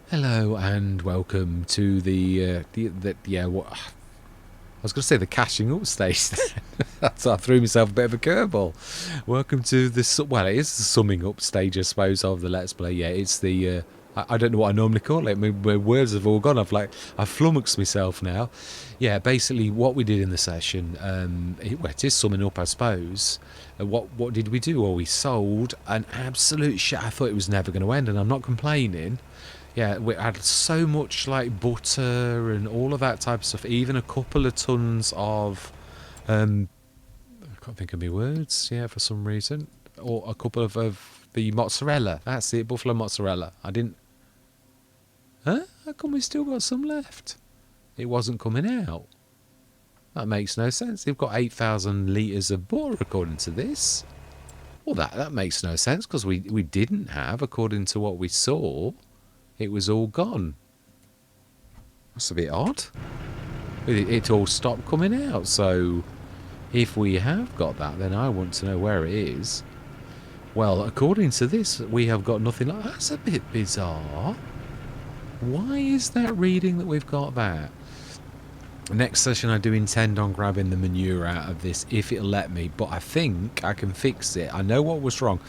Hello and welcome to what I was going to say, the cashing up stage. That's I threw myself a bit of a curveball. Welcome to well, it is the summing up stage, I suppose, of the Let's Play. Yeah, it's the I don't know what I normally call it. My words have all gone. I've flummoxed myself now. Yeah, basically what we did in the session, it is summing up, I suppose. What did we do? Well, we sold an absolute shit. I thought it was never going to end, and I'm not complaining. Yeah, we had so much like butter and all of that type of stuff. Even a couple of tons of, I can't think of my words. Yeah, for some reason, or a couple of the mozzarella. That's it, buffalo mozzarella. I didn't. Huh? How come we still got some left? It wasn't coming out. That makes no sense. They've got 8,000 litres of butter according to this. Well, that makes no sense because we didn't have, according to what we saw, it was all gone. That's a bit odd. It all stopped coming out. So if we have got that, then I want to know where it is. Well, according to this, we have got nothing like that. That's a bit bizarre. Why is that reading that we've got that? Next session, I do intend on grabbing the manure out of this if it'll let me, but I think I can fix it. I know what was wrong.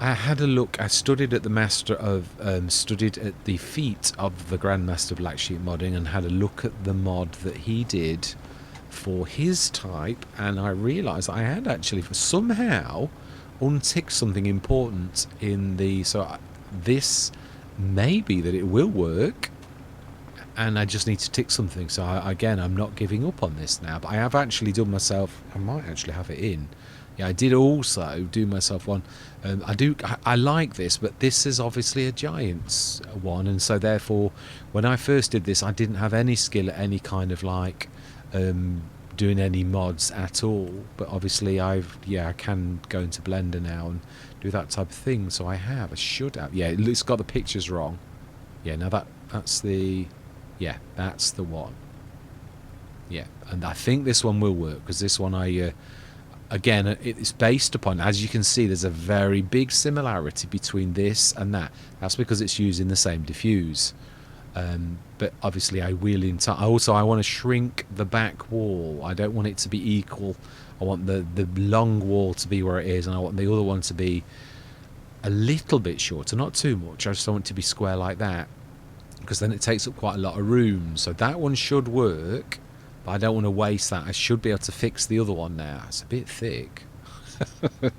I had a look. I studied at the studied at the feet of the Grandmaster Black Sheep Modding and had a look at the mod that he did for his type, and I realised I had actually somehow unticked something important in the. This may be that it will work, and I just need to tick something. So again, I'm not giving up on this now, but I have actually done myself. I might actually have it in. Yeah, I did also do myself one. I like this, but this is obviously a Giants one, and so therefore, when I first did this, I didn't have any skill at any kind of like doing any mods at all. But obviously, I can go into Blender now and do that type of thing. So I should have. Yeah, it's got the pictures wrong. Yeah, now that's the one. Yeah, and I think this one will work because this one again, it's based upon, as you can see, there's a very big similarity between this and that. That's because it's using the same diffuse. But obviously I will I want to shrink the back wall. I don't want it to be equal. I want the long wall to be where it is, and I want the other one to be a little bit shorter, not too much. I just don't want it to be square like that, because then it takes up quite a lot of room. So that one should work, but I don't want to waste that. I should be able to fix the other one now. It's a bit thick.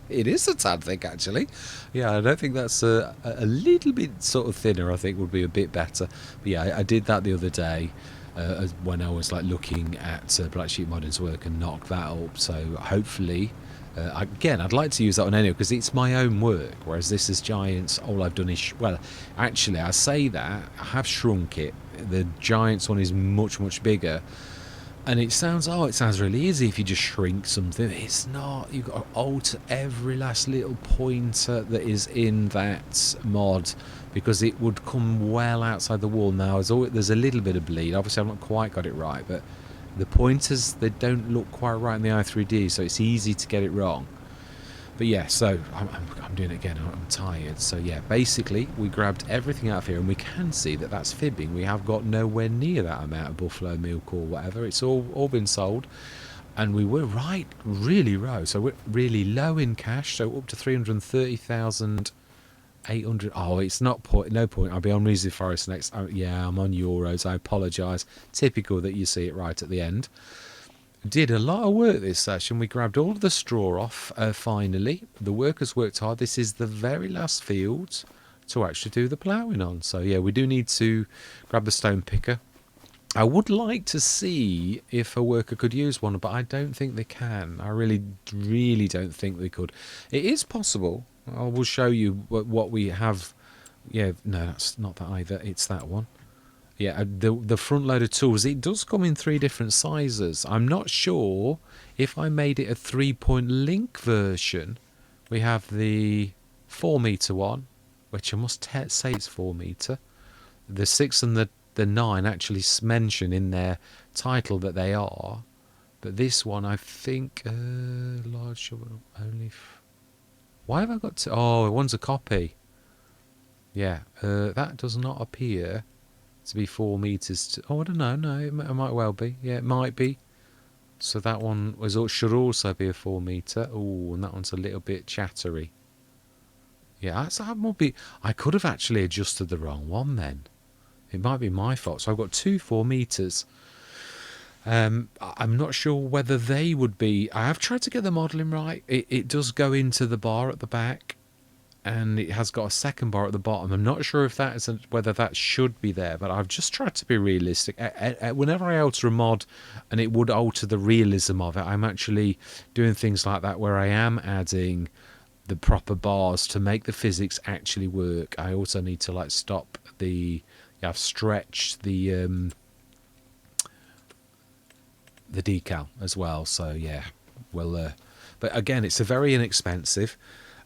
It is a tad thick, actually. Yeah, I don't think that's a little bit sort of thinner. I think would be a bit better. But yeah, I did that the other day when I was like looking at Black Sheep Modding's work and knocked that up. So hopefully, again, I'd like to use that one anyway because it's my own work. Whereas this is Giants. All I've done is well, actually, I say that I have shrunk it. The Giants one is much bigger. And it sounds really easy if you just shrink something. It's not. You've got to alter every last little pointer that is in that mod because it would come well outside the wall. Now, there's a little bit of bleed. Obviously, I've not quite got it right, but the pointers, they don't look quite right in the i3D, so it's easy to get it wrong. But yeah, so I'm doing it again. I'm tired. So yeah, basically we grabbed everything out of here, and we can see that that's fibbing. We have got nowhere near that amount of buffalo milk or whatever. It's all been sold, and we were really low. So we're really low in cash. So up to 330,800. Oh, it's no point. I'll be on Reezy Forest next. Yeah, I'm on euros. I apologise. Typical that you see it right at the end. Did a lot of work this session. We grabbed all of the straw off finally. The workers worked hard. This is the very last field to actually do the ploughing on. So yeah, we do need to grab the stone picker. I would like to see if a worker could use one, but I don't think they can. I really don't think they could. It is possible. I will show you what we have. Yeah, no, that's not that either. It's that one. Yeah, the front loader tools, it does come in 3 different sizes. I'm not sure if I made it a 3-point link version. We have the 4 meter one, which I must say it's 4 meter. The 6 and the 9 actually mention in their title that they are. But this one, I think, large only. Why have I got to? Oh, one's a copy. Yeah, that does not appear to be 4 meters. Oh, I don't know. No, it might well be. Yeah, it might be. So that one should also be a 4 meter. Oh, and that one's a little bit chattery. Yeah, that might be. I could have actually adjusted the wrong one then. It might be my fault. So I've got two 4 meters. I'm not sure whether they would be. I have tried to get the modelling right. It does go into the bar at the back, and it has got a second bar at the bottom. I'm not sure if that is whether that should be there, but I've just tried to be realistic. Whenever I alter a mod and it would alter the realism of it, I'm actually doing things like that where I am adding the proper bars to make the physics actually work. I also need to like stop the. I've stretched the decal as well. So yeah, well, but again, it's a very inexpensive,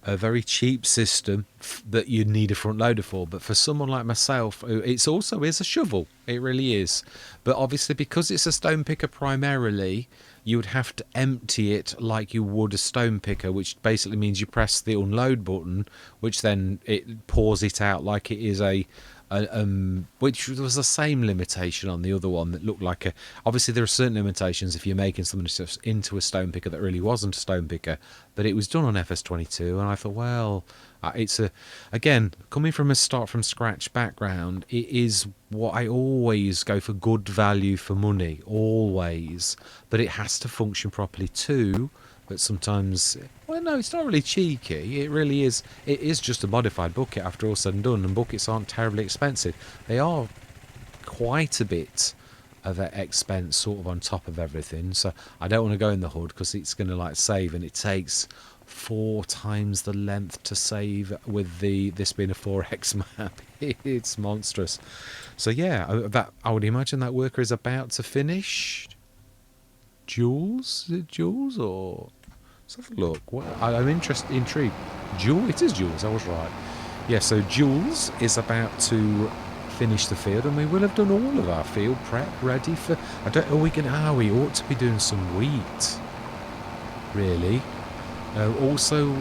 a very cheap system that you need a front loader for. But for someone like myself, it's also is a shovel. It really is. But obviously, because it's a stone picker primarily, you would have to empty it like you would a stone picker, which basically means you press the unload button, which then it pours it out like it is which was the same limitation on the other one that looked like a. Obviously, there are certain limitations if you're making something into a stone picker that really wasn't a stone picker, but it was done on FS22, and I thought, well, it's again coming from a start from scratch background. It is what I always go for: good value for money, always, but it has to function properly too. But sometimes, well, no, it's not really cheeky. It really is. It is just a modified bucket after all said and done, and buckets aren't terribly expensive. They are quite a bit of an expense sort of on top of everything. So I don't want to go in the hood because it's going to like save, and it takes 4 times the length to save with this being a 4x map. It's monstrous. So yeah, I would imagine that worker is about to finish. Jules? Is it Jules or? Let's have a look. I'm intrigued. Jules? It is Jules. I was right. Yeah. So Jules is about to finish the field, and we will have done all of our field prep ready for. I don't. Are we going? We ought to be doing some wheat. Really. Also,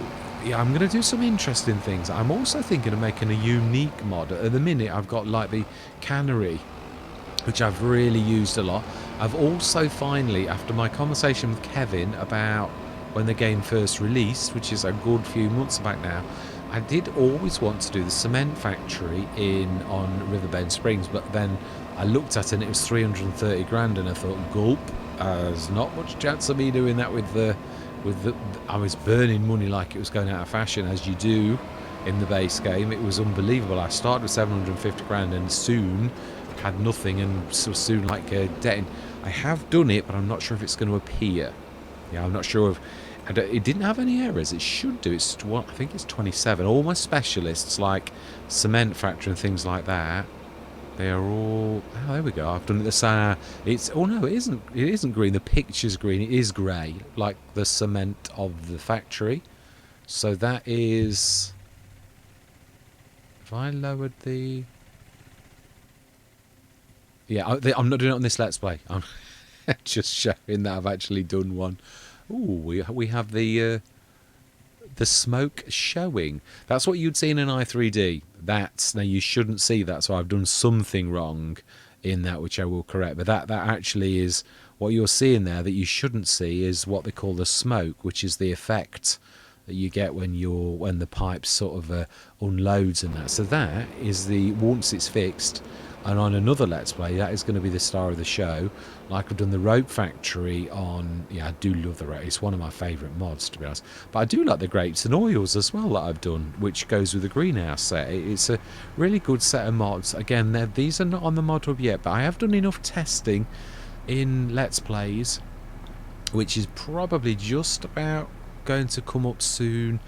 yeah, I'm going to do some interesting things. I'm also thinking of making a unique mod. At the minute, I've got like the cannery, which I've really used a lot. I've also finally, after my conversation with Kevin about when the game first released, which is a good few months back now, I did always want to do the cement factory on Riverbend Springs, but then I looked at it and it was 330 grand, and I thought, gulp, there's not much chance of me doing that with the I was burning money like it was going out of fashion, as you do in the base game. It was unbelievable. I started with 750 grand and soon had nothing, and so soon like debt. I have done it, but I'm not sure if it's going to appear. Yeah, I'm not sure if it didn't have any errors. It should do. I think it's 27. All my specialists like cement factory and things like that, they are all. Oh, there we go. I've done it the same. It's. Oh no, it isn't. It isn't green. The picture's green. It is grey, like the cement of the factory. So that is. If I lowered the. Yeah, I'm not doing it on this Let's Play. I'm just showing that I've actually done one. Ooh, we have the smoke showing. That's what you'd see in an i3D. Now you shouldn't see that, so I've done something wrong in that, which I will correct. But that actually is what you're seeing there that you shouldn't see is what they call the smoke, which is the effect that you get when the pipe sort of unloads and that. So that is once it's fixed. And on another Let's Play, that is going to be the star of the show. Like I've done the rope factory on. Yeah, I do love the rope. It's one of my favourite mods, to be honest. But I do like the grapes and oils as well that I've done, which goes with the greenhouse set. It's a really good set of mods. Again, these are not on the mod hub yet, but I have done enough testing in Let's Plays, which is probably just about going to come up soon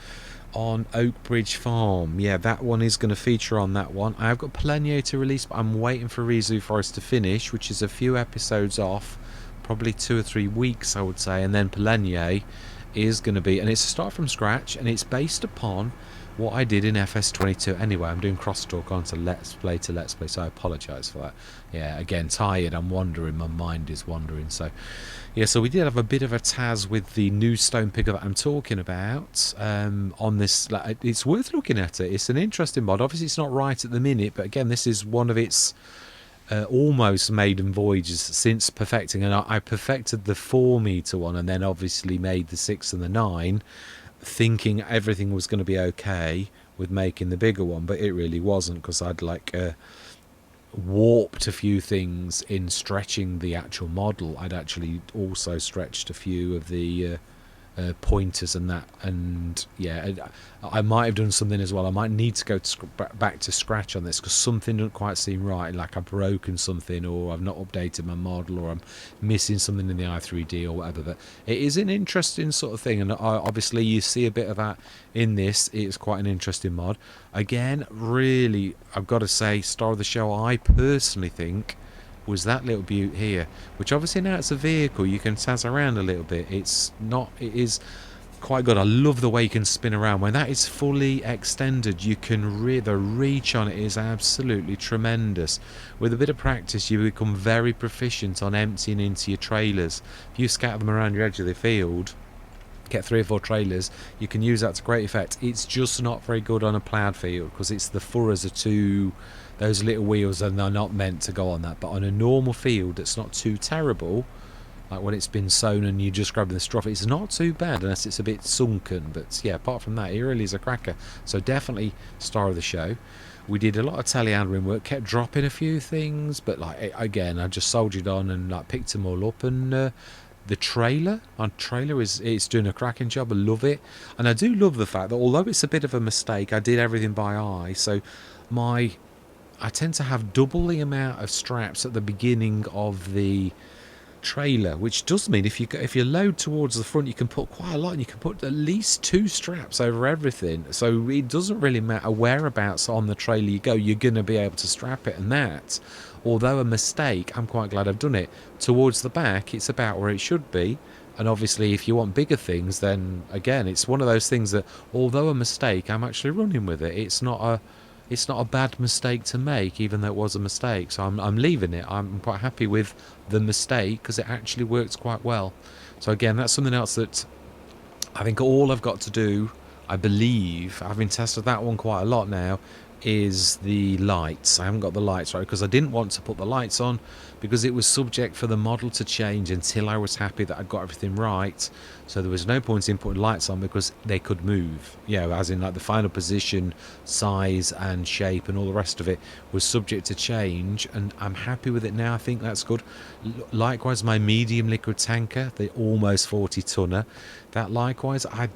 on Oakbridge Farm. Yeah, that one is going to feature on that one. I've got Plenier to release, but I'm waiting for Rizu Forest to finish, which is a few episodes off, probably 2 or 3 weeks I would say, and then Plenier is going to be, and it's a start from scratch, and it's based upon what I did in FS22. Anyway, I'm doing crosstalk onto Let's Play to Let's Play, so I apologise for that. Yeah, again, tired, I'm wandering, my mind is wandering, so Yeah, so we did have a bit of a Taz with the new stone picker that I'm talking about on this. Like, it's worth looking at it. It's an interesting mod. Obviously, it's not right at the minute, but again, this is one of its almost maiden voyages since perfecting. And I perfected the 4 meter one, and then obviously made the 6 and the 9, thinking everything was going to be okay with making the bigger one, but it really wasn't, because I'd like warped a few things in stretching the actual model. I'd actually also stretched a few of the pointers and that, and yeah, I might have done something as well. I might need to go back to scratch on this, because something doesn't quite seem right, like I've broken something, or I've not updated my model, or I'm missing something in the i3D or whatever. But it is an interesting sort of thing, and obviously you see a bit of that in this. It's quite an interesting mod. Again, really, I've got to say, star of the show, I personally think, was that little beaut here, which obviously now it's a vehicle, you can tazz around a little bit. It's not, it is quite good. I love the way you can spin around. When that is fully extended, you can the reach on it is absolutely tremendous. With a bit of practice, you become very proficient on emptying into your trailers. If you scatter them around your edge of the field, get 3 or 4 trailers, you can use that to great effect. It's just not very good on a ploughed field, because it's the furrows are too, those little wheels, and they're not meant to go on that. But on a normal field, it's not too terrible, like when it's been sown and you just grabbing the straw, it's not too bad unless it's a bit sunken. But yeah, apart from that, it really is a cracker. So definitely star of the show. We did a lot of telehandling work, kept dropping a few things, but like again, I just soldiered on and like picked them all up. And the trailer it's doing a cracking job. I love it, and I do love the fact that although it's a bit of a mistake, I did everything by eye. So I tend to have double the amount of straps at the beginning of the trailer, which does mean if you load towards the front, you can put quite a lot, and you can put at least 2 straps over everything. So it doesn't really matter whereabouts on the trailer you go, you're going to be able to strap it. And that, although a mistake, I'm quite glad I've done it. Towards the back, it's about where it should be. And obviously, if you want bigger things, then again, it's one of those things that, although a mistake, I'm actually running with it. It's not a bad mistake to make, even though it was a mistake. So I'm leaving it. I'm quite happy with the mistake, because it actually works quite well. So again, that's something else that I think all I've got to do, I believe, having tested that one quite a lot now, is the lights. I haven't got the lights right, because I didn't want to put the lights on, because it was subject for the model to change until I was happy that I'd got everything right. So there was no point in putting lights on, because they could move, as in like the final position, size and shape and all the rest of it was subject to change. And I'm happy with it now. I think that's good. Likewise, my medium liquid tanker, the almost 40 tonner, that likewise, I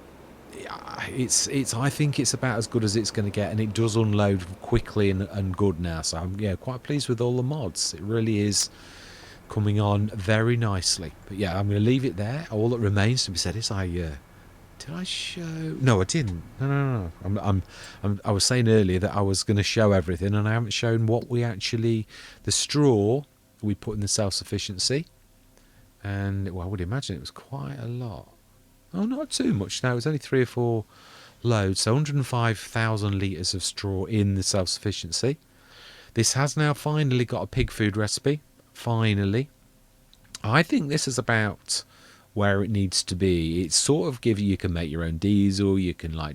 think it's about as good as it's going to get, and it does unload quickly and good now. So I'm quite pleased with all the mods. It really is coming on very nicely. But yeah, I'm going to leave it there. All that remains to be said is did I show? No, I didn't. No. I was saying earlier that I was going to show everything, and I haven't shown what we actually, the straw we put in the self-sufficiency, and well, I would imagine it was quite a lot. Oh, not too much. No, it was only 3 or 4 loads. So 105,000 litres of straw in the self-sufficiency. This has now finally got a pig food recipe. Finally. I think this is about where it needs to be. It's sort of you can make your own diesel. You can like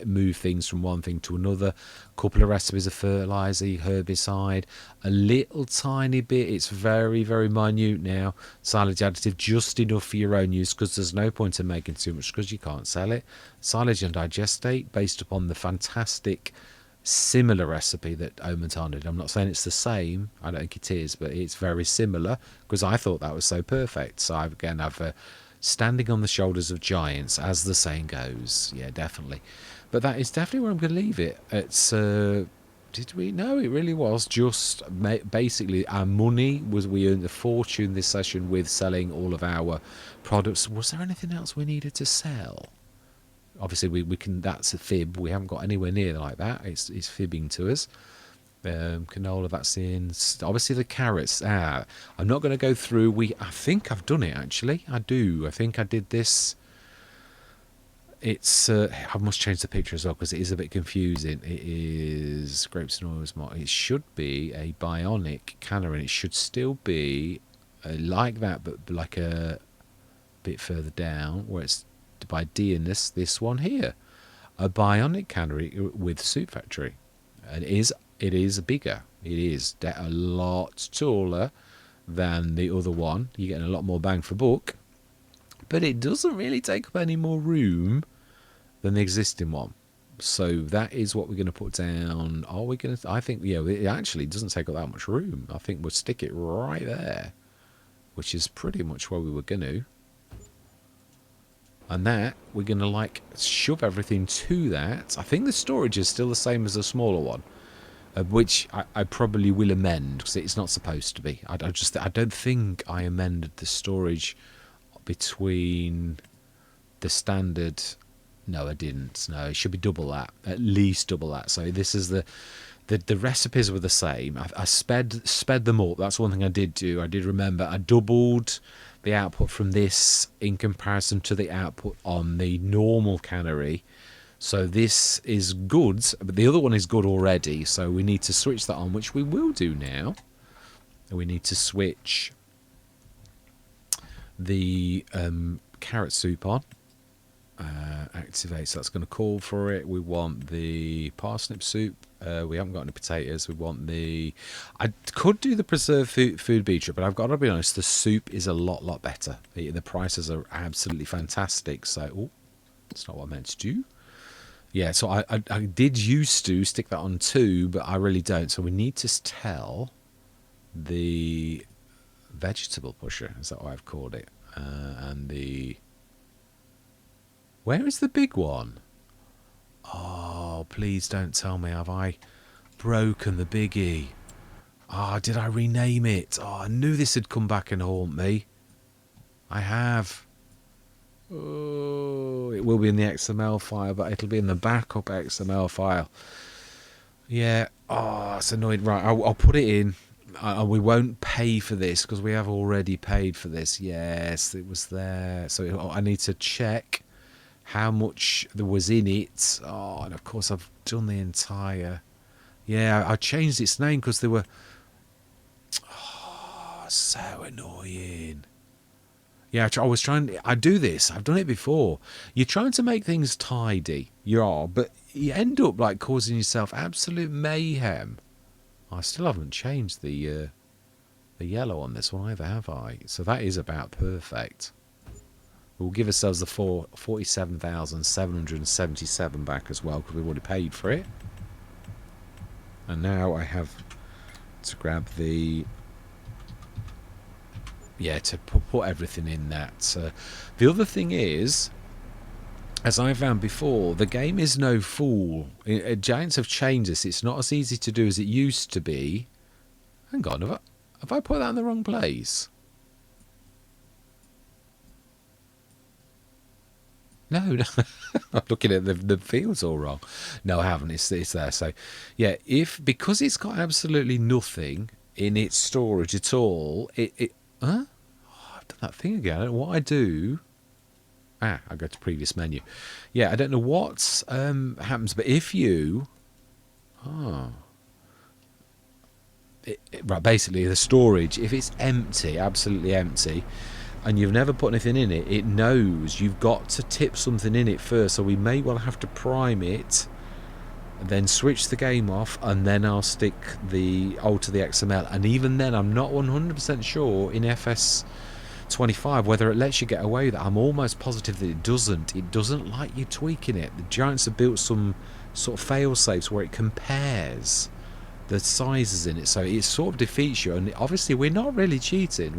move things from one thing to another. A couple of recipes of fertilizer, herbicide, a little tiny bit, it's very, very minute now, silage additive, just enough for your own use, because there's no point in making too much because you can't sell it. Silage and digestate, based upon the fantastic similar recipe that Omentan did. I'm not saying it's the same, I don't think it is, but it's very similar, because I thought that was so perfect. So I've standing on the shoulders of giants, as the saying goes. Yeah, definitely. But that is definitely where I'm going to leave it. It's did we? No, it really was just basically our money was, we earned a fortune this session with selling all of our products. Was there anything else we needed to sell? Obviously we can, that's a fib, we haven't got anywhere near like that. It's fibbing to us. Canola, that's in. Obviously the carrots. I'm not going to go through. I think I've done it actually. I think I did this. It's. I must change the picture as well, because it is a bit confusing. It is grapes and oils. It should be a bionic canner, and it should still be like that, but like a bit further down, where it's by D and this one here, a bionic cannery with soup factory. And it is bigger. It is a lot taller than the other one. You're getting a lot more bang for buck, but it doesn't really take up any more room than the existing one. So that is what we're going to put down. Are we going to? I think, yeah, it actually doesn't take up that much room. I think we'll stick it right there, which is pretty much where we were going to. And that, we're going to like shove everything to that. I think the storage is still the same as the smaller one, which I probably will amend because it's not supposed to be. I don't think I amended the storage between the standard. No, I didn't. No, it should be double that, at least double that. So this is the recipes were the same. I sped them up. That's one thing I did do. I did remember I doubled the output from this in comparison to the output on the normal cannery. So this is good, but the other one is good already. So we need to switch that on, which we will do now. And we need to switch the carrot soup on. Activate, so that's going to call for it. We want the parsnip soup. We haven't got any potatoes. We want the... I could do the preserved food beetroot, but I've got to be honest, the soup is a lot better. The prices are absolutely fantastic. So, oh, that's not what I meant to do. Yeah, so I did used to stick that on 2, but I really don't. So we need to tell the vegetable pusher, is that what I've called it? And the... Where is the big one? Oh, please don't tell me. Have I broken the biggie? Oh, did I rename it? Oh, I knew this had come back and haunt me. I have. Oh, it will be in the XML file, but it'll be in the backup XML file. Yeah. Oh, it's annoying. Right, I'll put it in. We won't pay for this because we have already paid for this. Yes, it was there. So I need to check how much there was in it. Oh, and of course I've done the entire... Yeah, I changed its name because they were... Oh, so annoying. Yeah, I was trying... I do this. I've done it before. You're trying to make things tidy. You are, but you end up like causing yourself absolute mayhem. I still haven't changed the yellow on this one either, have I? So that is about perfect. We'll give ourselves the 47,777 back as well because we've already paid for it. And now I have to grab the... Yeah, to put everything in that. The other thing is, as I found before, the game is no fool. Giants have changed this. It's not as easy to do as it used to be. Hang on, have I put that in the wrong place? No, I'm looking at the fields all wrong. No, I haven't. It's there. So, yeah, because it's got absolutely nothing in its storage at all. Huh? Oh, I've done that thing again. I don't know what I do. I go to previous menu. Yeah, I don't know what happens, but if you... right, basically the storage, if it's empty, absolutely empty, and you've never put anything in it, it knows you've got to tip something in it first. So we may well have to prime it, and then switch the game off, and then I'll stick the alter the XML. And even then, I'm not 100% sure in FS25 whether it lets you get away with that. I'm almost positive that it doesn't. It doesn't like you tweaking it. The Giants have built some sort of fail safes where it compares the sizes in it, so it sort of defeats you. And obviously we're not really cheating.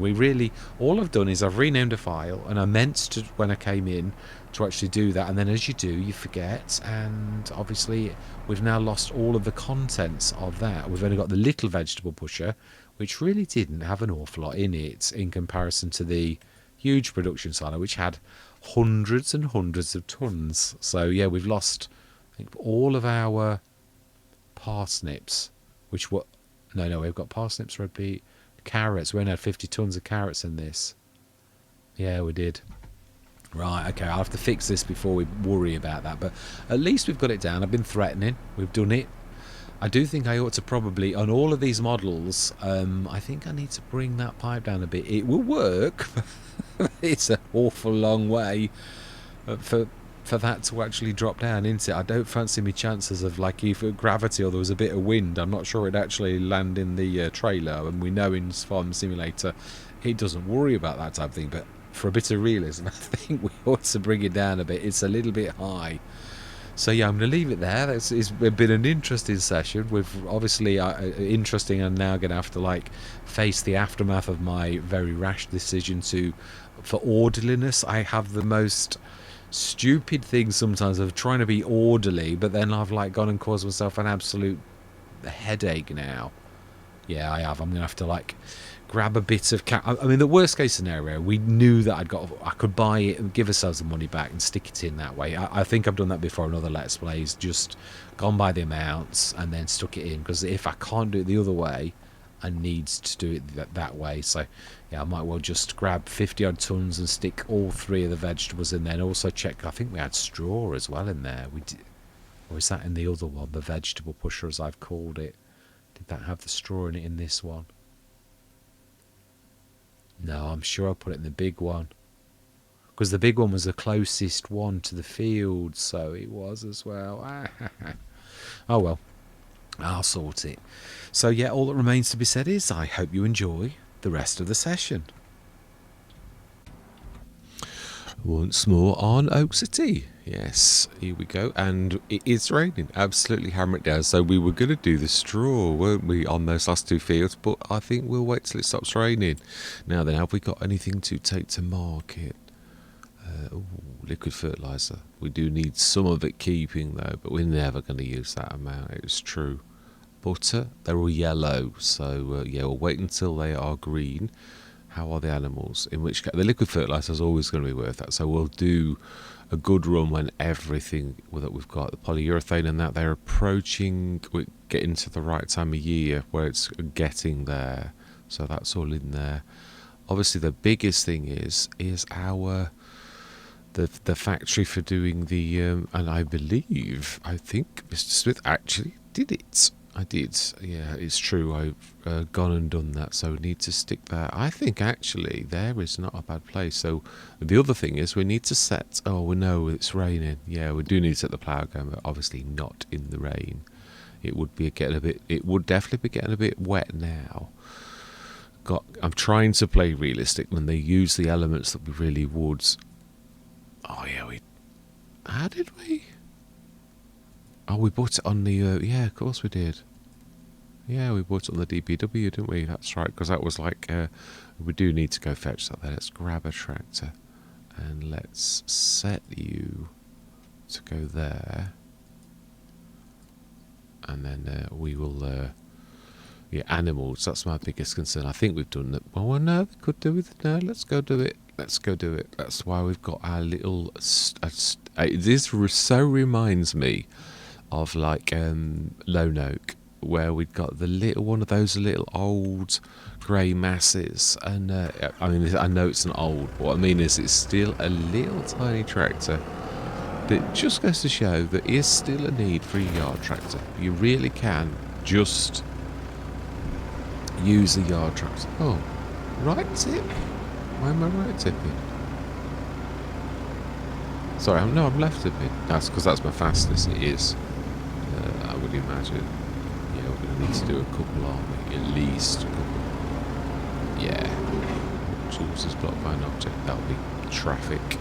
All I've done is I've renamed a file, and I meant to, when I came in, to actually do that, and then as you do, you forget, and obviously we've now lost all of the contents of that. We've only got the little vegetable pusher, which really didn't have an awful lot in it in comparison to the huge production silo, which had hundreds and hundreds of tons. So yeah, we've lost, I think, all of our parsnips, which were... No, we've got parsnips, red beet, carrots. We only had 50 tons of carrots in this. Yeah, we did. Right, okay, I'll have to fix this before we worry about that. But at least we've got it down. I've been threatening. We've done it. I do think I ought to probably, on all of these models, I think I need to bring that pipe down a bit. It will work. It's an awful long way for that to actually drop down into it. I don't fancy me chances of, like, if gravity or there was a bit of wind, I'm not sure it'd actually land in the trailer. And we know in Farm Simulator it doesn't worry about that type of thing, but for a bit of realism I think we ought to bring it down a bit. It's a little bit high. So yeah, I'm going to leave it there. It's been an interesting session. We've obviously interesting. I'm now going to have to, like, face the aftermath of my very rash decision for orderliness. I have the most stupid thing sometimes of trying to be orderly, but then I've, like, gone and caused myself an absolute headache now. Yeah, I have. I'm going to have to, like, grab a bit of I mean, the worst case scenario, we knew that I could buy it and give ourselves the money back and stick it in that way. I think I've done that before in other Let's Plays, just gone by the amounts and then stuck it in, because if I can't do it the other way, I need to do it that way. So yeah, I might well just grab 50 odd tons and stick all 3 of the vegetables in there, and also check. I think we had straw as well in there. We did, or is that in the other one, the vegetable pusher as I've called it? Did that have the straw in it in this one? No, I'm sure I put it in the big one, because the big one was the closest one to the field, so it was as well. Oh well, I'll sort it. So yeah, all that remains to be said is I hope you enjoy the rest of the session. Once more on OakCity. Yes, here we go. And it is raining. Absolutely hammer it down. So we were going to do the straw, weren't we, on those last 2 fields? But I think we'll wait till it stops raining. Now then, have we got anything to take to market? Liquid fertiliser. We do need some of it keeping, though. But we're never going to use that amount. It's true. Butter, they're all yellow. So, yeah, we'll wait until they are green. How are the animals? In which case, the liquid fertiliser is always going to be worth that. So we'll do a good run when everything that we've got, the polyurethane and that, they're approaching, we're getting to the right time of year where it's getting there. So that's all in there. Obviously, the biggest thing is our the factory for doing the and I think Mr. Smith actually did it. I did, yeah, it's true. I've gone and done that, so we need to stick there. I think actually there is not a bad place. So the other thing is we need to set. Oh, we know it's raining. Yeah, we do need to set the plough going, but obviously not in the rain. It would be getting a bit. It would definitely be getting a bit wet now. I'm trying to play realistic when they use the elements that we really would. Oh yeah, how did we? Oh, we bought it on the, yeah, of course we did. Yeah, we bought it on the DPW, didn't we? That's right, because that was like, we do need to go fetch that there. Let's grab a tractor and let's set you to go there. And then we will, yeah, animals, that's my biggest concern. I think we've done that. Well, no, we could do it. No, let's go do it. Let's go do it. That's why we've got our little, this so reminds me of, like, Lone Oak, where we'd got the little one of those little old grey masses, and I mean, I know it's an old, but what I mean is it's still a little tiny tractor that just goes to show that is still a need for a yard tractor. You really can just use a yard tractor. Oh, right tip. Why am I right tipping? Sorry, I'm left tipping. That's because that's my fastest. It is. I would imagine. Yeah, we're going to need to do a couple, aren't we? At least a couple. Yeah. Jules is blocked by an object. That'll be traffic.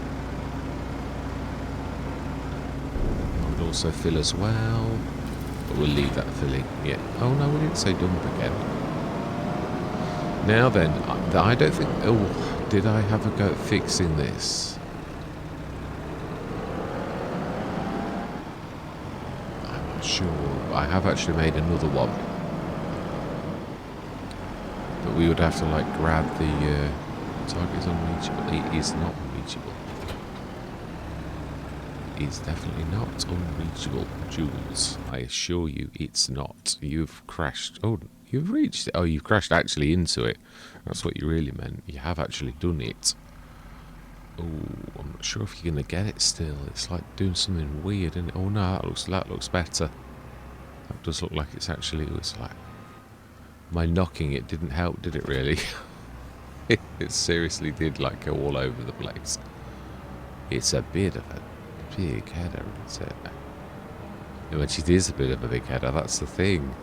I would also fill as well. But we'll leave that filling. Yeah. Oh no, we didn't say dump again. Now then, I don't think... Oh, did I have a go at fixing this? Sure, I have actually made another one, but we would have to, like, grab the target is unreachable. It is not unreachable. It's definitely not unreachable, Jules. I assure you, it's not. You've crashed. Oh, you've reached it. Oh, you've crashed actually into it. That's what you really meant. You have actually done it. Oh, I'm not sure if you're going to get it still. It's like doing something weird, isn't it? Oh no, that looks better. That does look like it's actually, it was like, my knocking it didn't help, did it really? It seriously did like go all over the place. It's a bit of a big header, isn't it? Which it is a bit of a big header, that's the thing.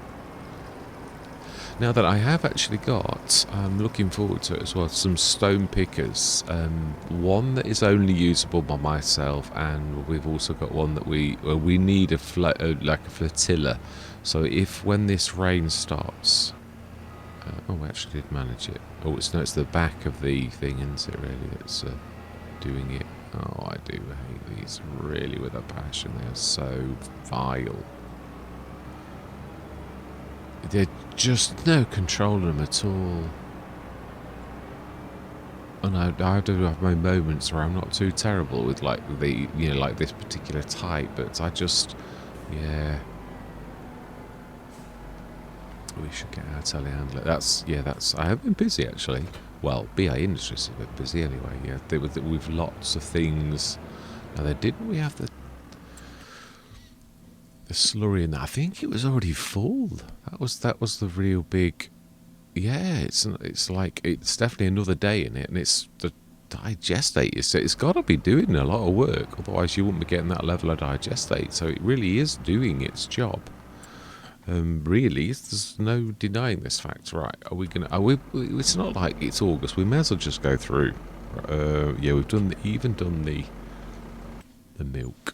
Now that I have actually got, I'm looking forward to it as well, some stone pickers. One that is only usable by myself, and we've also got one that we need like a flotilla. So if when this rain stops, oh, we actually did manage it. Oh, it's the back of the thing, isn't it? Really, that's doing it. Oh, I do hate these really with a passion. They are so vile. There's just no control of them at all. And I do have my moments where I'm not too terrible with like like this particular type, but I just, yeah. We should get our telehandler. That's. I have been busy actually. Well, BA Industries have been busy anyway. Yeah, with lots of things. Now, didn't we have the slurry in that? I think it was already full. That was the real big. Yeah, it's like it's definitely another day in it, and it's the digestate. It's got to be doing a lot of work, otherwise you wouldn't be getting that level of digestate. So it really is doing its job. Really, there's no denying this fact, right? It's not like it's August. We may as well just go through. Yeah, we've even done the milk.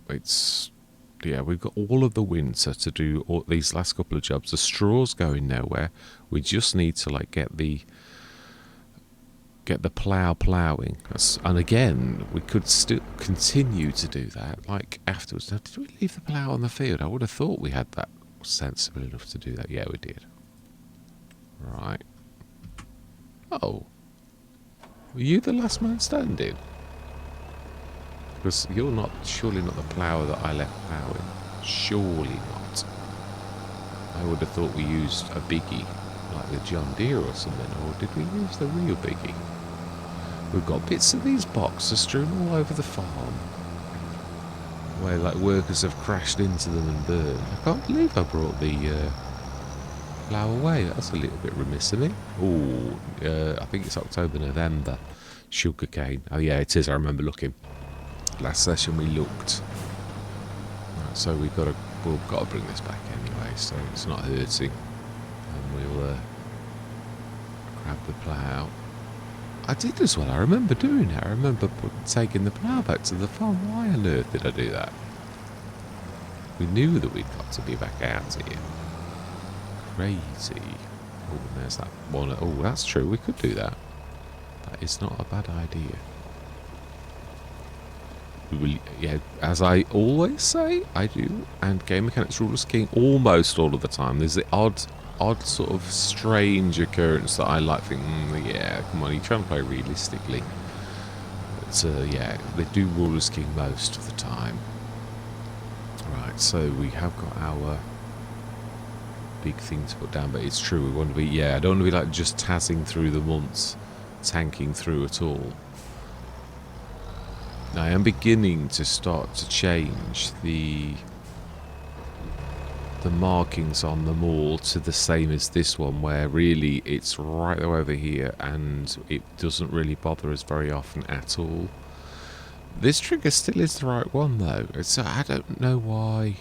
We've got all of the winter to do all these last couple of jobs. The straw's going nowhere. We just need to like get the ploughing. And again, we could still continue to do that like afterwards. Now, did we leave the plough on the field? I would have thought we had that sensible enough to do that. Yeah, we did. Right. Oh. Were you the last man standing? Because you're surely not the plougher that I left ploughing. Surely not. I would have thought we used a biggie, like the John Deere or something, or did we use the real biggie? We've got bits of these boxes strewn all over the farm, where like workers have crashed into them and burned. I can't believe I brought the plough away. That's a little bit remiss of me. Oh, I think it's October, November. Sugarcane. Oh yeah, it is. I remember looking. Last session we looked. Right, so we've got to bring this back anyway, so it's not hurting. And we'll grab the plough. I did as well. I remember doing it. I remember taking the plough back to the farm. Why on earth did I do that? We knew that we'd got to be back out here. Crazy. Oh, there's that one. Oh, that's true. We could do that. That is not a bad idea. We will, yeah, as I always say, I do, and game mechanics rule is king almost all of the time. There's the odd sort of strange occurrence that I like thinking, yeah, come on, you try and play realistically. But yeah, they do rule as king most of the time. Right, so we have got our big thing to put down, but it's true, we want to be, yeah, I don't want to be like just tazzing through the months, tanking through at all. Now, I am beginning to start to change the markings on them all to the same as this one, where really it's right over here and it doesn't really bother us very often at all. This trigger still is the right one though, so I don't know why,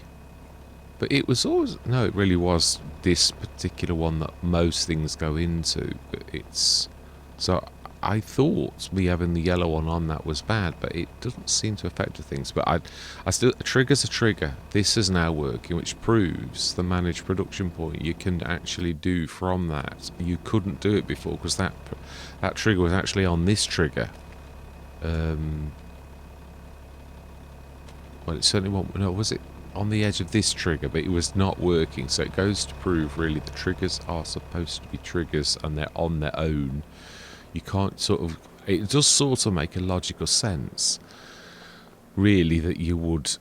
but it was always, no, it really was this particular one that most things go into, but it's, so I thought me having the yellow one on that was bad, but it doesn't seem to affect things. But I still, a trigger's a trigger. This is now working, which proves the managed production point you can actually do from that. You couldn't do it before because that trigger was actually on this trigger. Well, it certainly wasn't. No, was it on the edge of this trigger? But it was not working. So it goes to prove really the triggers are supposed to be triggers, and they're on their own. You can't sort of, it does sort of make a logical sense, really, that you would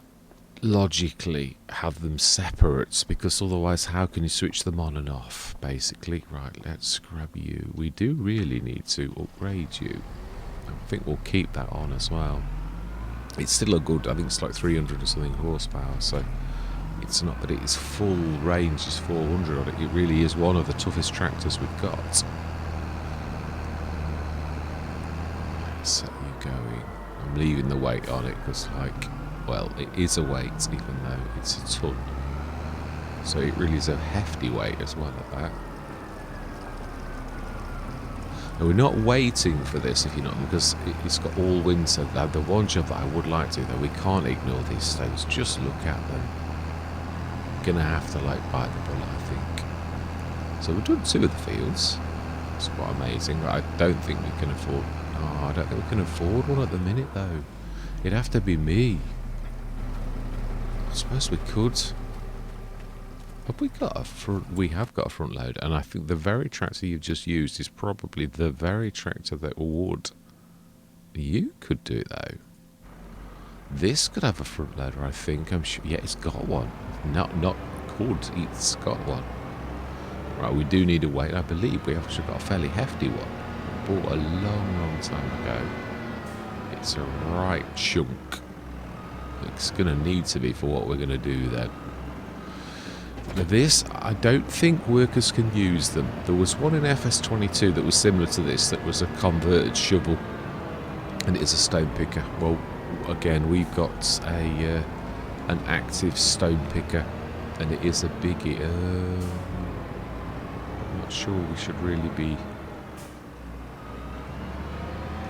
logically have them separate, because otherwise how can you switch them on and off, basically. Right, let's grab you. We do really need to upgrade you. I think we'll keep that on as well. It's still a good, I think it's like 300 or something horsepower, so it's not, but its full range is 400 on it. It really is one of the toughest tractors we've got. Set you going. I'm leaving the weight on it because, like, well, it is a weight even though it's a ton. So it really is a hefty weight as well at that. And we're not waiting for this, if you know, because it's got all winter. The one job that I would like to, though, we can't ignore these stones. Just look at them. Gonna have to, like, bite the bullet, I think. So we've done 2 of the fields. It's quite amazing. I don't think we can afford. Oh, I don't think we can afford one at the minute, though. It'd have to be me. I suppose we could. Have we got a front? We have got a front loader, and I think the very tractor you've just used is probably the very tractor that would. You could do, though. This could have a front loader, I think. I'm sure. Yeah, it's got one. Not could. It's got one. Right, we do need a weight. I believe we actually got a fairly hefty one. Bought a long time ago. It's a right chunk. It's going to need to be for what we're going to do then. Now this, I don't think workers can use them. There was one in FS22 that was similar to this, that was a converted shovel, and it is a stone picker. Well, again, we've got an active stone picker, and it is a biggie. I'm not sure we should really be.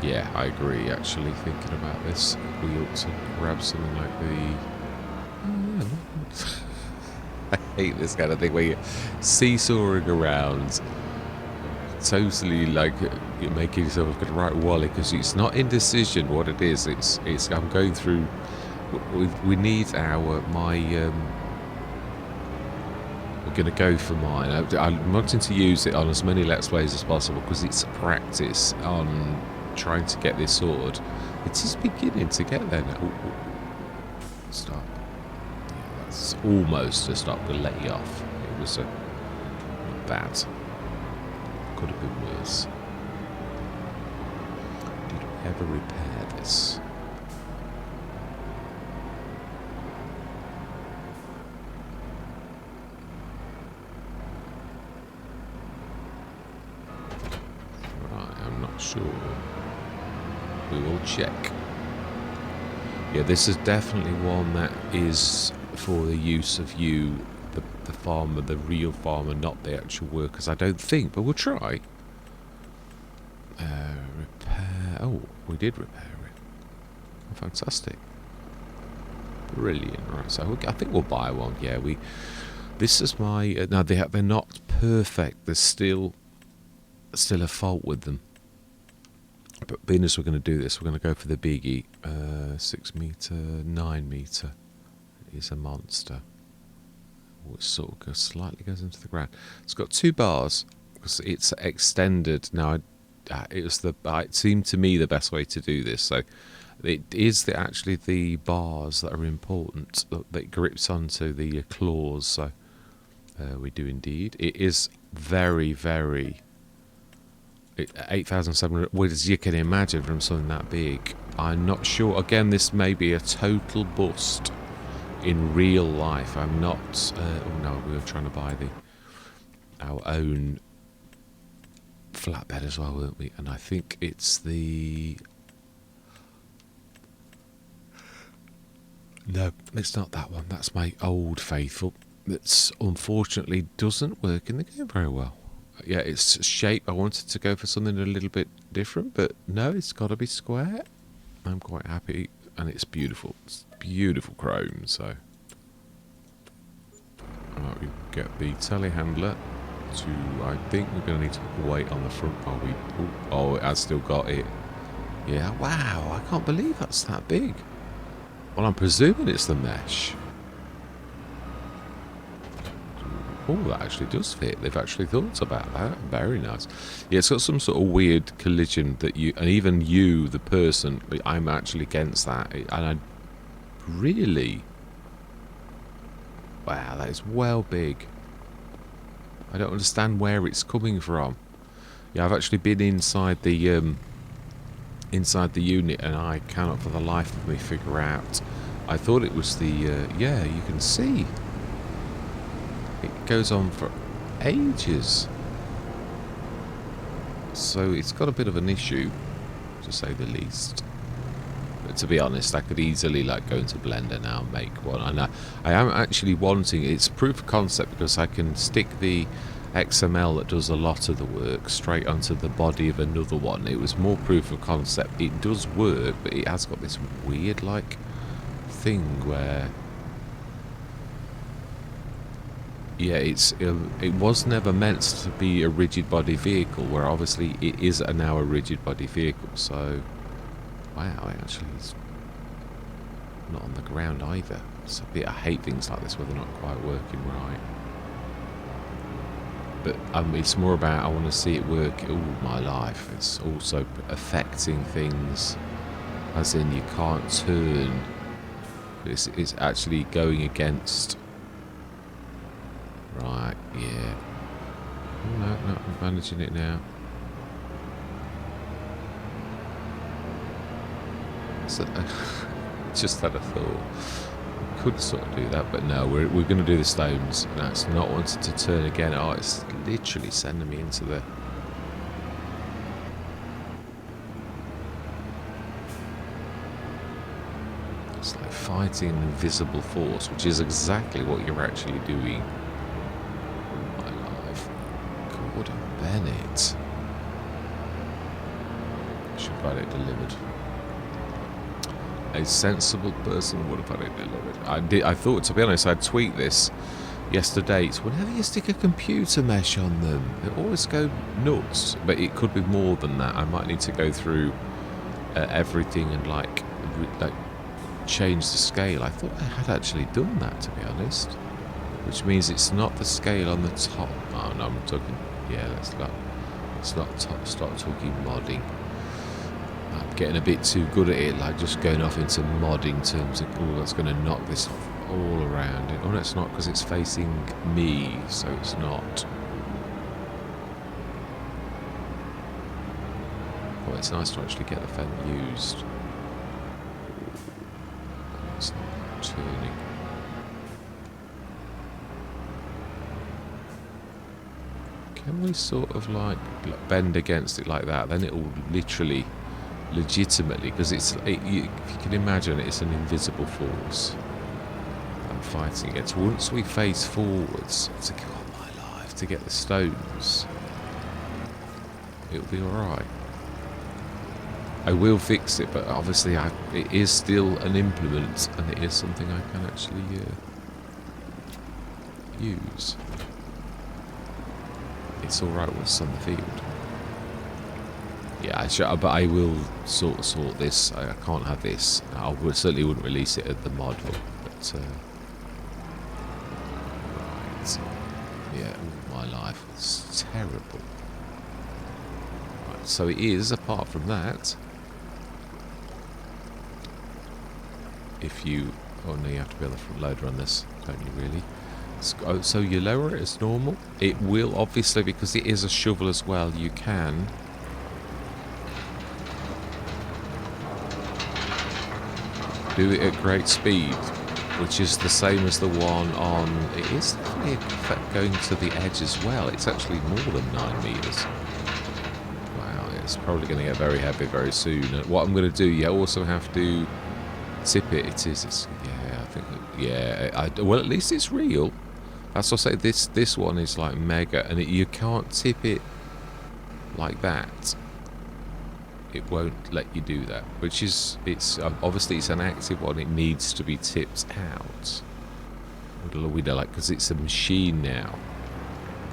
Yeah, I agree. Actually, thinking about this, we ought to grab something like the. I hate this kind of thing where you're seesawing around, totally like you're making yourself look at the right wally, because it's not indecision what it is. It's I'm going through. We need we're going to go for mine. I'm wanting to use it on as many Let's Plays as possible because it's a practice on trying to get this sorted. It is beginning to get there now. Ooh. Stop. It's almost a stop to let you off. It was not bad. Could have been worse. Did we ever repair this? Right, I'm not sure. We will check. Yeah, this is definitely one that is for the use of you, the farmer, the real farmer, not the actual workers, I don't think, but we'll try. Repair. Oh, we did repair it. Oh, fantastic. Brilliant. Right, so I think we'll buy one. Yeah, this is my. No, they're not perfect. There's still a fault with them. But being as we're going to do this, we're going to go for the biggie. 6 meter, 9 meter. Is a monster. Oh, it sort of slightly goes into the ground. It's got 2 bars because it's extended. Now, it seemed to me the best way to do this. So, it is actually the bars that are important that grips onto the claws. So, we do indeed. It is very, very. 8,700. Well, as you can imagine, from something that big. I'm not sure. Again, this may be a total bust. In real life, I'm not. Oh no, we were trying to buy our own flatbed as well, weren't we? And I think it's the. No, it's not that one. That's my old faithful. That's unfortunately doesn't work in the game very well. Yeah, it's shape. I wanted to go for something a little bit different, but no, it's got to be square. I'm quite happy, and it's beautiful. It's beautiful chrome. So, right, we get the telehandler to. I think we're going to need to put weight on the front. Oh, it has still got it. Yeah. Wow, I can't believe that's that big. Well, I'm presuming it's the mesh. Oh, that actually does fit. They've actually thought about that. Very nice. Yeah, it's got some sort of weird collision that you, and even you, the person, I'm actually against that. And I really, wow, that is well big. I don't understand where it's coming from. Yeah, I've actually been inside the unit, and I cannot for the life of me figure out. I thought it was the, yeah, you can see. it goes on for ages. So it's got a bit of an issue, to say the least. But to be honest, I could easily like go into Blender now and make one. And I am actually wanting, it's proof of concept because I can stick the XML that does a lot of the work straight onto the body of another one. It was more proof of concept. It does work, but it has got this weird like thing where, yeah, it was never meant to be a rigid body vehicle, where obviously it is now a rigid body vehicle. So wow, it actually is not on the ground either. It's a bit, I hate things like this where they're not quite working right. But it's more about, I want to see it work all my life. It's also affecting things, as in you can't turn. It's actually going against. Right, yeah. Oh, no, I'm managing it now. So, just had a thought. Could sort of do that, but no, we're going to do the stones. No, it's not wanting to turn again. Oh, it's literally sending me into the... It's like fighting an invisible force, which is exactly what you're actually doing. Oh my life. Gordon Bennett. Should have had it delivered. A sensible person would have had it delivered. I thought, to be honest, I'd tweet this yesterday. It's whenever you stick a computer mesh on them, they always go nuts. But it could be more than that. I might need to go through everything and like change the scale. I thought I had actually done that, to be honest. Which means it's not the scale on the top. Oh no, I'm talking. Yeah, let's not start talking modding. I'm getting a bit too good at it, like just going off into modding terms of, oh, that's going to knock this off all around it. Oh, no, it's not, because it's facing me, so it's not. Oh, it's nice to actually get the fan used. It's not turning. Can we sort of like bend against it like that? Then it will literally... legitimately, because if you can imagine, it's an invisible force I'm fighting against. Once we face forwards to get on my life to get the stones, it'll be alright. I will fix it, but obviously it is still an implement, and it is something I can actually use. It's alright once it's on the field. Yeah, but I will sort this. I can't have this. I certainly wouldn't release it at the mod, but right. Yeah, all my life. It's terrible. Right, so it is, apart from that, if you... Oh no, you have to be on the front loader on this, don't you really? So you lower it as normal. It will, obviously, because it is a shovel as well, you can... do it at great speed, which is the same as the one on... It is definitely going to the edge as well. It's actually more than 9 meters. Wow, it's probably going to get very heavy very soon. And what I'm going to do, you also have to tip it. It's yeah, I think... Yeah, well, at least it's real. That's what I say. This one is like mega, and you can't tip it like that. It won't let you do that, which is, it's obviously it's an active one. It needs to be tipped out. We don't like, because it's a machine now.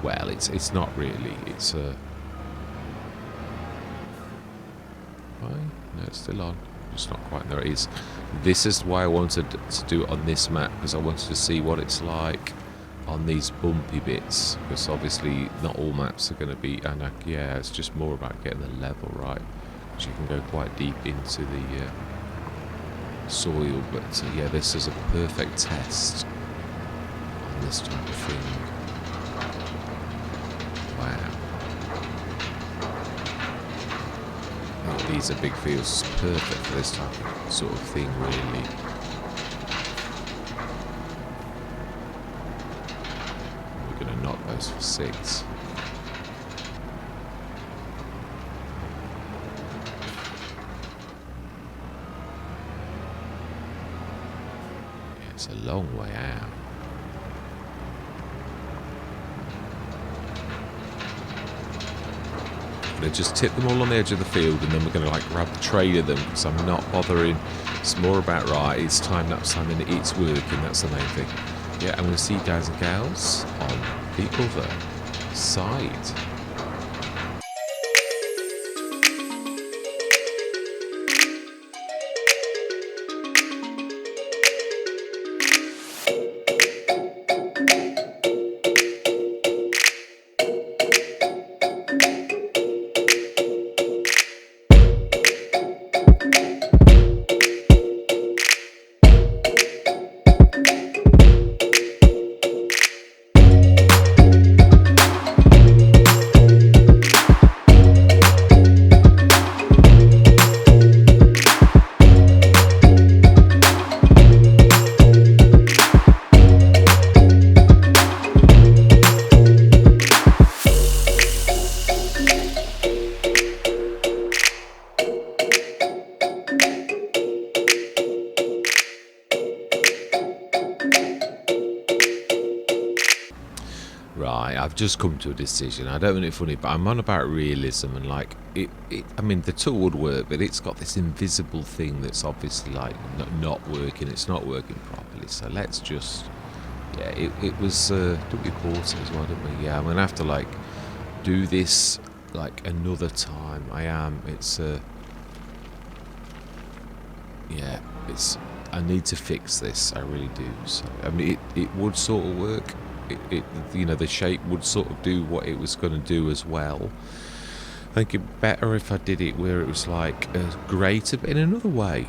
Well, it's not really. It's a... Why? No, it's still on. It's not quite. There it is. This is why I wanted to do it on this map, because I wanted to see what it's like on these bumpy bits, because obviously not all maps are going to be, and yeah, it's just more about getting the level right. You can go quite deep into the soil, but yeah, this is a perfect test on this type of thing. Wow. Oh, these are big fields, perfect for this type of sort of thing, really. cows for 6. Yeah, it's a long way out. I'm going to just tip them all on the edge of the field, and then we're going to like grab the trade of them, because I'm not bothering. It's more about, right, it's time lapse time and it's working. That's the main thing. Yeah, I'm going to see you guys and gals on the other side. Right, I've just come to a decision. I don't mean it funny, but I'm on about realism and like it. I mean, the tool would work, but it's got this invisible thing that's obviously like not working. It's not working properly. So let's just, yeah. It was W quarter as well, didn't we? Yeah, I'm gonna have to like do this like another time. I am. It's yeah. It's. I need to fix this. I really do. So I mean, it would sort of work. It you know, the shape would sort of do what it was going to do as well. I think it'd be better if I did it where it was like greater, but in another way,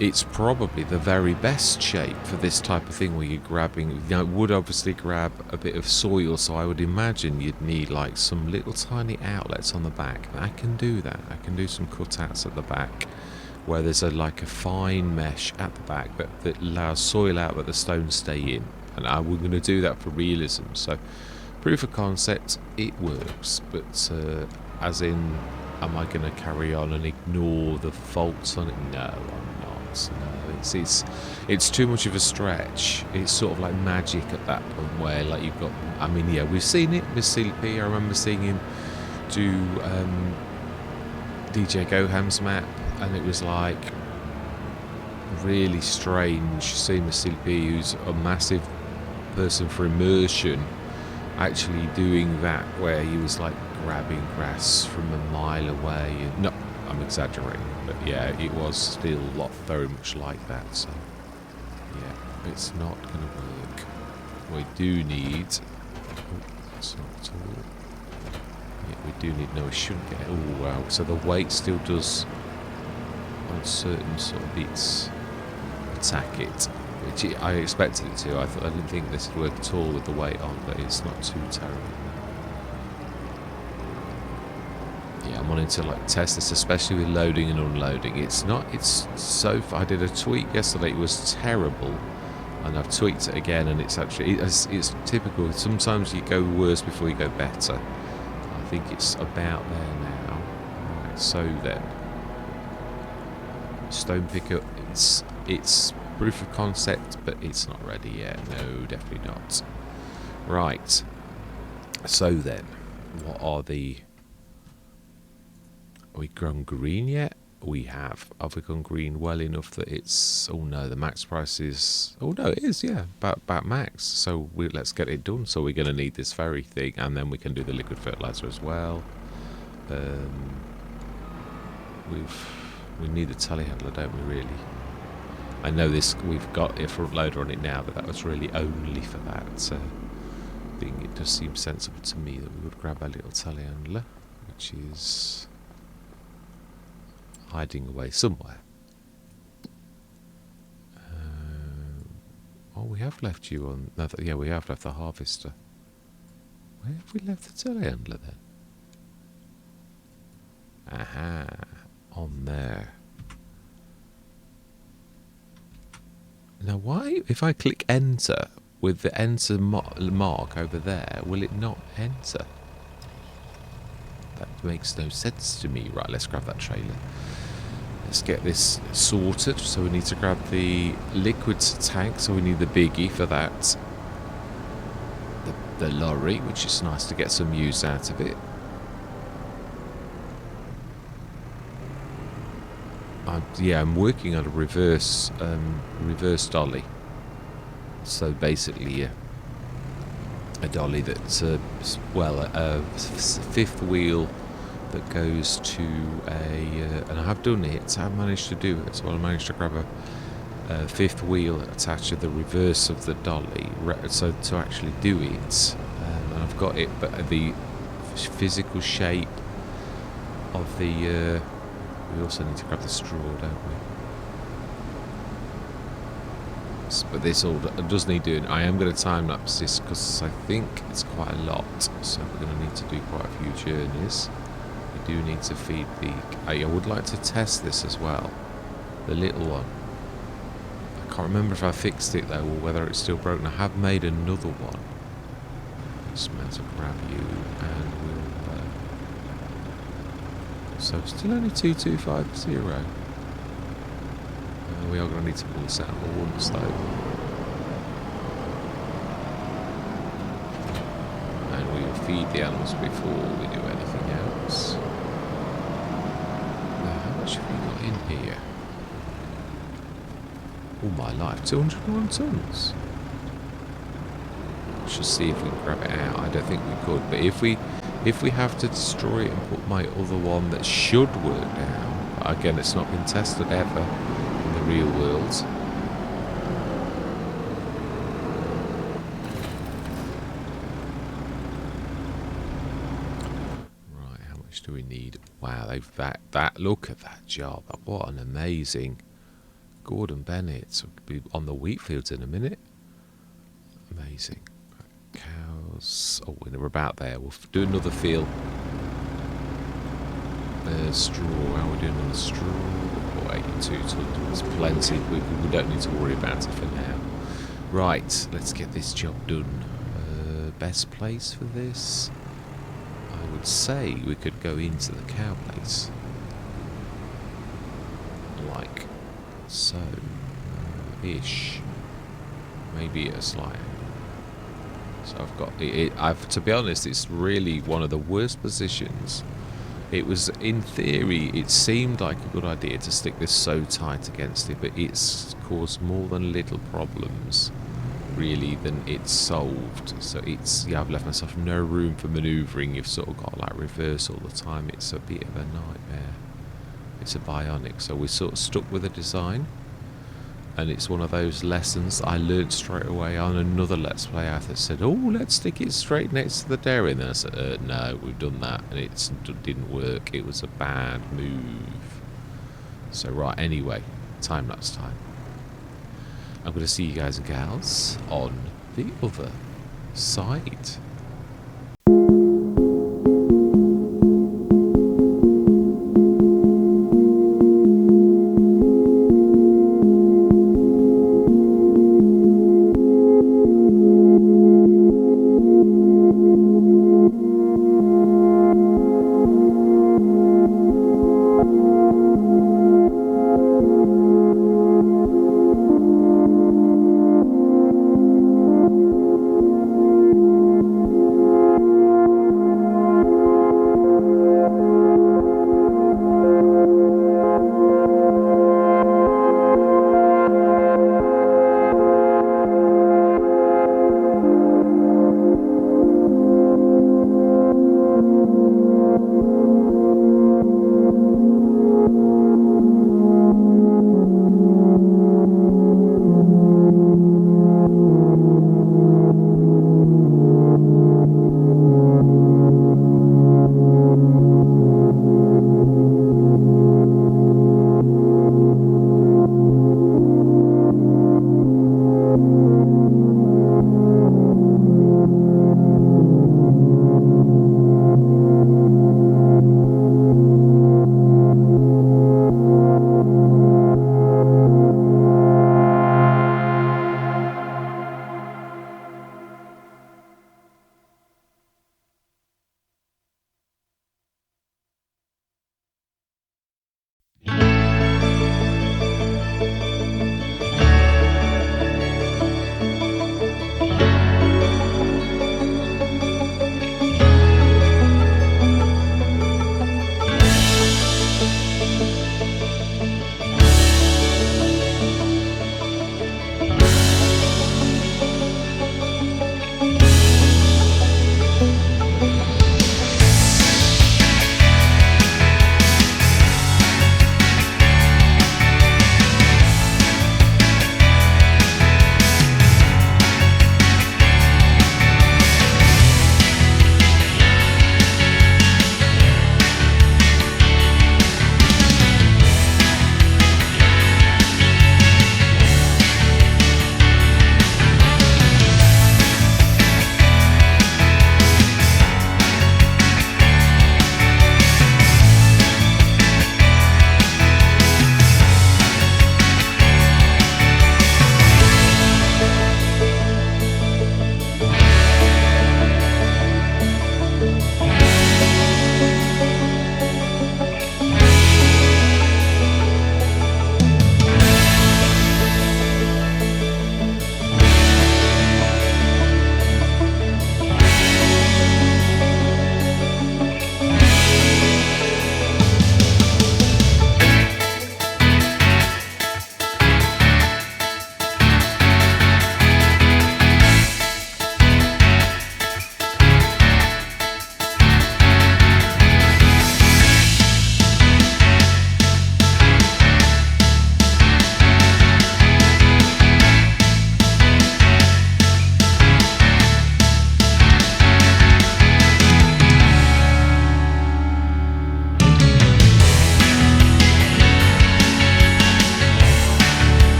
it's probably the very best shape for this type of thing where you're grabbing. You know, it would obviously grab a bit of soil, so I would imagine you'd need like some little tiny outlets on the back. And I can do that. I can do some cutouts at the back, where there's like a fine mesh at the back that allows soil out but the stones stay in. And we're going to do that for realism. So proof of concept, it works, but as in, am I going to carry on and ignore the faults on it? No, I'm not. No, it's too much of a stretch. It's sort of like magic at that point where like you've got, I mean, yeah, we've seen it with CP. I remember seeing him do DJ Goham's map, and it was like really strange seeing the CP, who's a massive person for immersion, actually doing that where he was like grabbing grass from a mile away. And no, I'm exaggerating, but yeah, it was still very much like that. So yeah, it's not going to work. We do need. Oh, that's not at all. Yeah, we do need. No, we shouldn't get. Oh wow! So the weight still does on certain sort of bits attack it, which I expected it to. I didn't think this would work at all with the weight on, but it's not too terrible. Yeah, I'm wanting to like test this, especially with loading and unloading. It's so. I did a tweak yesterday. It was terrible, and I've tweaked it again, and it's actually it's typical. Sometimes you go worse before you go better. I think it's about there now. Right, so then. Stone pickup, it's proof of concept, but it's not ready yet. No, definitely not. Right. So then, what are the? Are we gone green yet? We have. Have we gone green well enough that it's? Oh no, the max price is. Oh no, it is. Yeah, about max. So let's get it done. So we're going to need this ferry thing, and then we can do the liquid fertilizer as well. We need a telehandler, don't we, really? I know we've got a front loader on it now, but that was really only for that thing. It does seem sensible to me that we would grab a little telehandler, which is hiding away somewhere. Oh, we have left you on... No, yeah, we have left the harvester. Where have we left the telehandler then? Aha. On there. Now why, if I click enter, with the enter mark over there, will it not enter? That makes no sense to me. Right, let's grab that trailer. Let's get this sorted. So we need to grab the liquid tank, so we need the biggie for that. The lorry, which is nice to get some use out of it. Yeah, I'm working on a reverse dolly. So basically, a dolly that's well, a fifth wheel that goes to and I have done it. I've managed to do it. So I managed to grab a fifth wheel attached to the reverse of the dolly, so to actually do it. And I've got it, but the physical shape of the. We also need to grab the straw, don't we? But this all does need doing. I am going to time lapse this because I think it's quite a lot. So we're going to need to do quite a few journeys. We do need to feed the. I would like to test this as well. The little one. I can't remember if I fixed it though, or whether it's still broken. I have made another one. Just meant to grab you, and we'll. So still only 2250. We are going to need to pull this out once though. And we will feed the animals before we do anything else. Now, how much have we got in here? All my life, 201 tons. Let's just see if we can grab it out. I don't think we could, but if we have to destroy it and put my other one that should work down, again, it's not been tested ever in the real world. Right, how much do we need? Wow, that look at that job. What an amazing Gordon Bennett. So we'll be on the wheat fields in a minute. Amazing. Cows. Oh, we're about there. We'll do another field. Straw. How are we doing on the straw? Oh, 82 tons. Plenty. We don't need to worry about it for now. Right, let's get this job done. Best place for this? I would say we could go into the cow place. Like so. Ish. Maybe it's like. So I've got it. To be honest, it's really one of the worst positions. It was, in theory, it seemed like a good idea to stick this so tight against it, but it's caused more than little problems, really, than it's solved. So it's, yeah, I've left myself no room for manoeuvring. You've sort of got like reverse all the time. It's a bit of a nightmare. It's a bionic, so we're sort of stuck with the design. And it's one of those lessons I learned straight away on another Let's Play out that said, oh, let's stick it straight next to the dairy. And then I said, no, we've done that. And it didn't work. It was a bad move. So, right, anyway, time-lapse time. I'm going to see you guys and gals on the other side.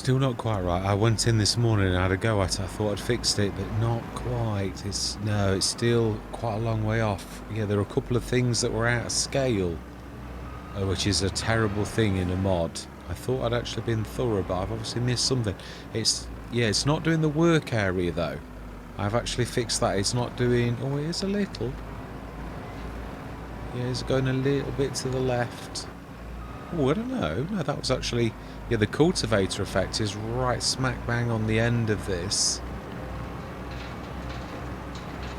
Still not quite right. I went in this morning and had a go at it. I thought I'd fixed it, but not quite. It's still quite a long way off. Yeah, there are a couple of things that were out of scale, which is a terrible thing in a mod. I thought I'd actually been thorough, but I've obviously missed something. It's not doing the work area though. I've actually fixed that. It's not doing. Oh, it is a little. Yeah, it's going a little bit to the left. Oh, I don't know. No, that was actually... Yeah, the cultivator effect is right smack bang on the end of this.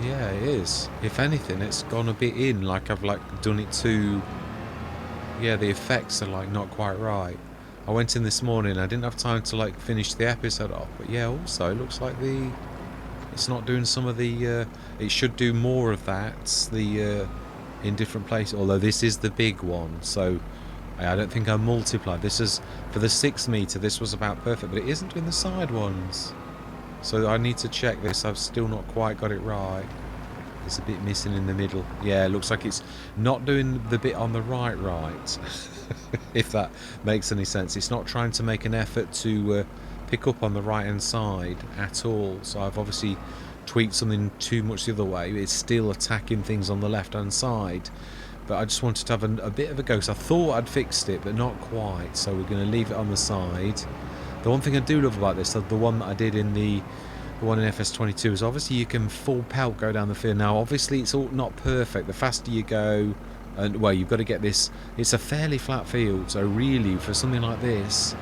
Yeah, it is. If anything, it's gone a bit in, like I've like done it to... Yeah, the effects are like not quite right. I went in this morning, I didn't have time to like finish the episode off, but yeah, also it looks like it's not doing some of the... it should do more of that, in different places, although this is the big one, so... I don't think I multiplied. This is for the 6 meter. This was about perfect, but it isn't doing the side ones. So I need to check this. I've still not quite got it right. It's a bit missing in the middle. Yeah, it looks like it's not doing the bit on the right. If that makes any sense. It's not trying to make an effort to pick up on the right hand side at all. So I've obviously tweaked something too much the other way. It's still attacking things on the left hand side. But I just wanted to have a bit of a go. So I thought I'd fixed it, but not quite. So we're going to leave it on the side. The one thing I do love about this, the one that I did in the one in FS22, is obviously you can full pelt go down the field. Now, obviously, it's all not perfect. The faster you go, and well, you've got to get this. It's a fairly flat field, so really, for something like this,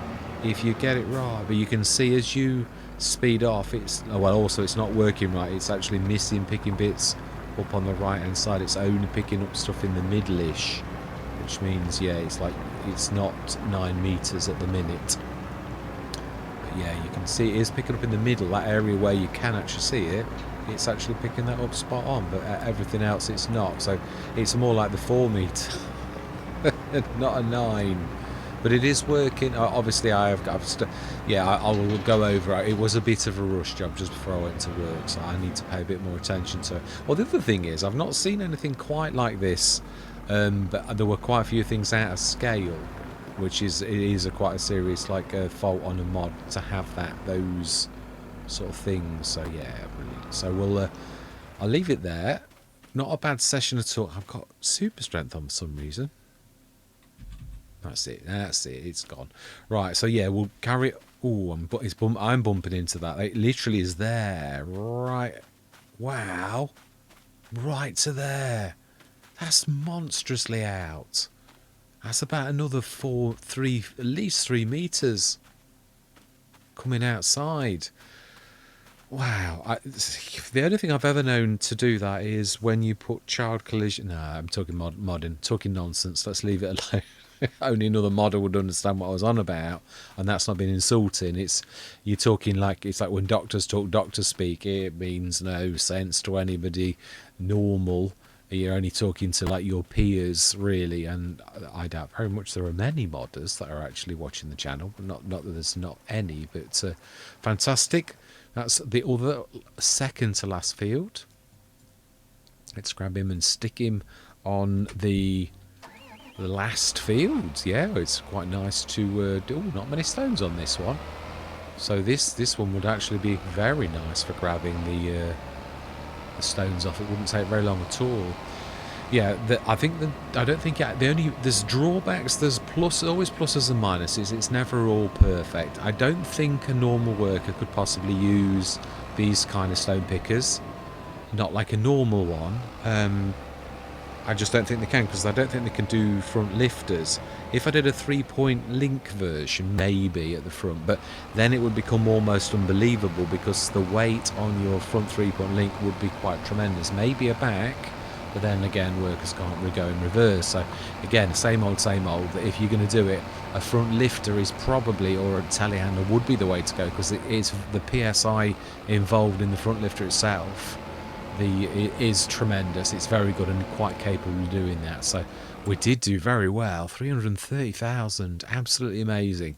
if you get it right, but you can see as you speed off, also it's not working right. It's actually missing picking bits up on the right hand side. It's only picking up stuff in the middle-ish, which means it's like it's not 9 meters at the minute, but yeah, you can see it is picking up in the middle, that area where you can actually see it. It's actually picking that up spot on, but everything else it's not. So it's more like the 4 meter not a 9, but it is working. Obviously I will go over it. It was a bit of a rush job just before I went to work, so I need to pay a bit more attention to it. Well, the other thing is I've not seen anything quite like this, but there were quite a few things out of scale, which is quite a serious fault on a mod to have those sort of things. So yeah, brilliant. So I'll leave it there. Not a bad session at all. I've got super strength on for some reason. That's it, it's gone. Right, so yeah, we'll carry it. Oh, I'm bumping into that. It literally is there. Right. Wow. Right to there. That's monstrously out. That's about another at least 3 meters coming outside. Wow. The only thing I've ever known to do that is when you put child collision... No, I'm talking modding, talking nonsense. Let's leave it alone. Only another modder would understand what I was on about, and that's not being insulting. You're talking it's like when doctors talk doctor speak. It means no sense to anybody normal. You're only talking to your peers, really, and I doubt very much there are many modders that are actually watching the channel. Not that there's not any, but fantastic. That's the other second to last field. Let's grab him and stick him on the last field. Yeah, it's quite nice to do. Not many stones on this one, so this one would actually be very nice for grabbing the stones off. It wouldn't take very long at all. Yeah, there's drawbacks, there's always pluses and minuses. It's never all perfect. I don't think a normal worker could possibly use these kind of stone pickers, not like a normal one. I just don't think they can, because I don't think they can do front lifters. If I did a 3-point link version, maybe at the front, but then it would become almost unbelievable, because the weight on your front 3-point link would be quite tremendous. Maybe a back, but then again, workers can't go in reverse. So again, same old, that if you're going to do it, a front lifter is probably, or a telehandler would be the way to go, because it's the PSI involved in the front lifter itself. It is tremendous. It's very good and quite capable of doing that. So we did do very well. 330,000, absolutely amazing.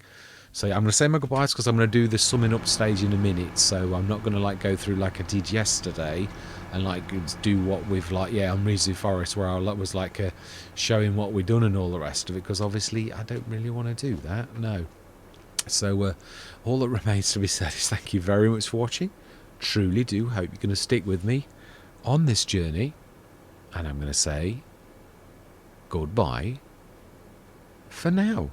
So yeah, I'm going to say my goodbyes, because I'm going to do the summing up stage in a minute. So I'm not going to go through like I did yesterday and do what we've on Rizu Forest, where I was showing what we've done and all the rest of it, because obviously I don't really want to do that. No. So all that remains to be said is thank you very much for watching. Truly do hope you're going to stick with me on this journey. And I'm going to say goodbye for now.